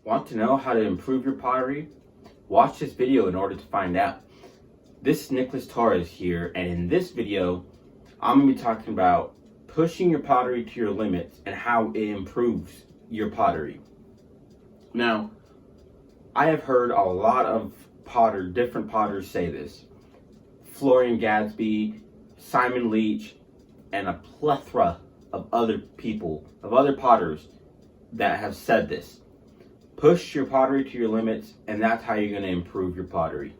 Want to know how to improve your pottery? Watch this video in order to find out. This is Nicholas Torres here, and in this video, I'm going to be talking about pushing your pottery to your limits and how it improves your pottery. Now, I have heard a lot of different potters say this. Florian Gadsby, Simon Leach, and a plethora of other potters that have said this. Push your pottery to your limits, and that's how you're going to improve your pottery.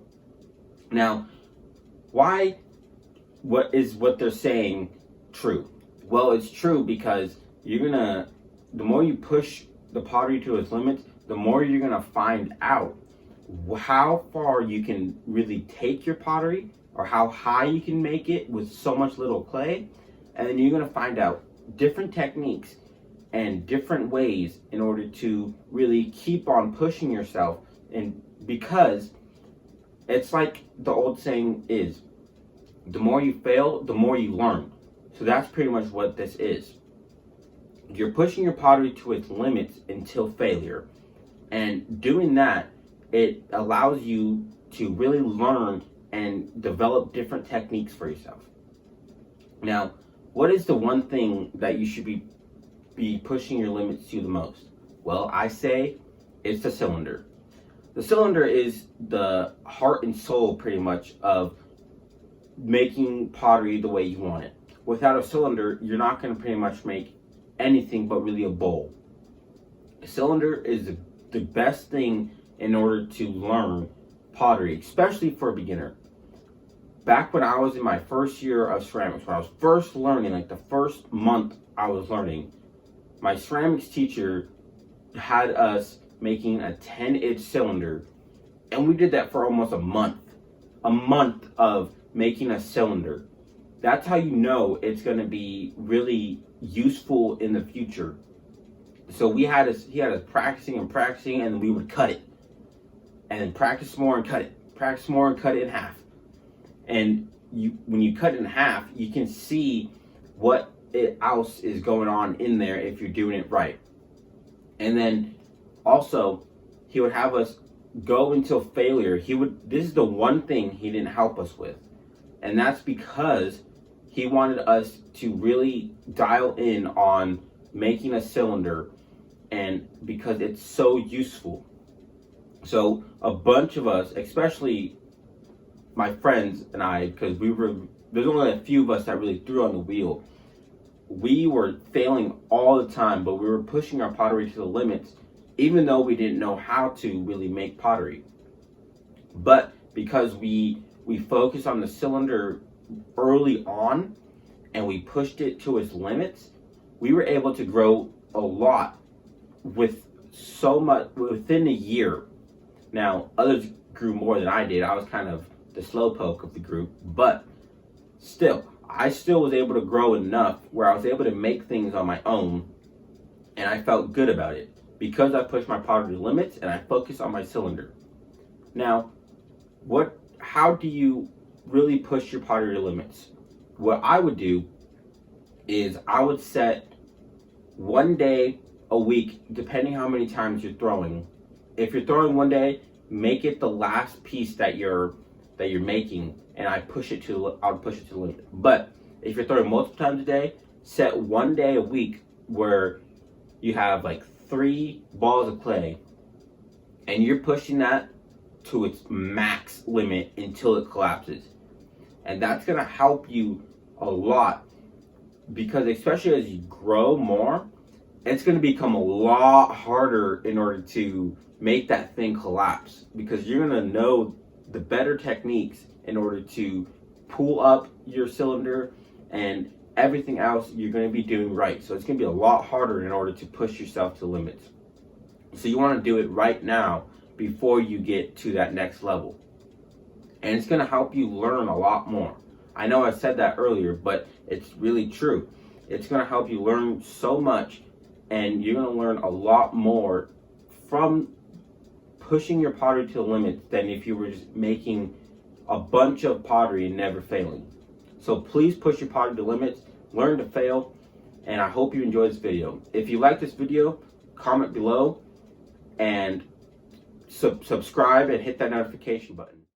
Now, what they're saying true? Well, it's true because the more you push the pottery to its limits, the more you're going to find out how far you can really take your pottery or how high you can make it with so much little clay. And then you're going to find out different techniques and different ways in order to really keep on pushing yourself. And because it's like the old saying is, the more you fail, the more you learn. So that's pretty much what this is. You're pushing your pottery to its limits until failure. And doing that, it allows you to really learn and develop different techniques for yourself. Now, what is the one thing that you should be pushing your limits to the most? Well, I say it's the cylinder. The cylinder is the heart and soul pretty much of making pottery the way you want it. Without a cylinder, you're not going to pretty much make anything but really a bowl. A cylinder is the best thing in order to learn pottery, especially for a beginner. Back when I was in my first year of ceramics, when I was first learning, like the first month I was learning, my ceramics teacher had us making a 10-inch cylinder, and we did that for almost a month of making a cylinder. That's how you know it's going to be really useful in the future. So he had us practicing, and then we would cut it, and then practice more and cut it in half. And when you cut it in half, you can see what else is going on in there if you're doing it right. And then also, he would have us go until failure. This is the one thing he didn't help us with. And that's because he wanted us to really dial in on making a cylinder, and because it's so useful. So a bunch of us, especially my friends and I, because there's only a few of us that really threw on the wheel. We were failing all the time, but we were pushing our pottery to the limits, even though we didn't know how to really make pottery. But because we focused on the cylinder early on and we pushed it to its limits, we were able to grow a lot with so much within a year. Now, others grew more than I did. I was kind of the slowpoke of the group, but still, I still was able to grow enough where I was able to make things on my own, and I felt good about it because I pushed my pottery limits and I focused on my cylinder. Now, how do you really push your pottery limits? What I would do is I would set one day a week, depending how many times you're throwing. If you're throwing one day, make it the last piece that you're making, and I would push it to the limit. But if you're throwing multiple times a day, set one day a week where you have like 3 balls of clay, and you're pushing that to its max limit until it collapses. And that's gonna help you a lot, because especially as you grow more, it's gonna become a lot harder in order to make that thing collapse, because you're gonna know the better techniques in order to pull up your cylinder, and everything else you're going to be doing right. So it's going to be a lot harder in order to push yourself to limits. So you want to do it right now before you get to that next level. And it's going to help you learn a lot more. I know I said that earlier, but it's really true. It's going to help you learn so much, and you're going to learn a lot more from pushing your pottery to the limits than if you were just making a bunch of pottery and never failing. So please push your pottery to limits, learn to fail, and I hope you enjoyed this video. If you like this video, comment below, and subscribe and hit that notification button.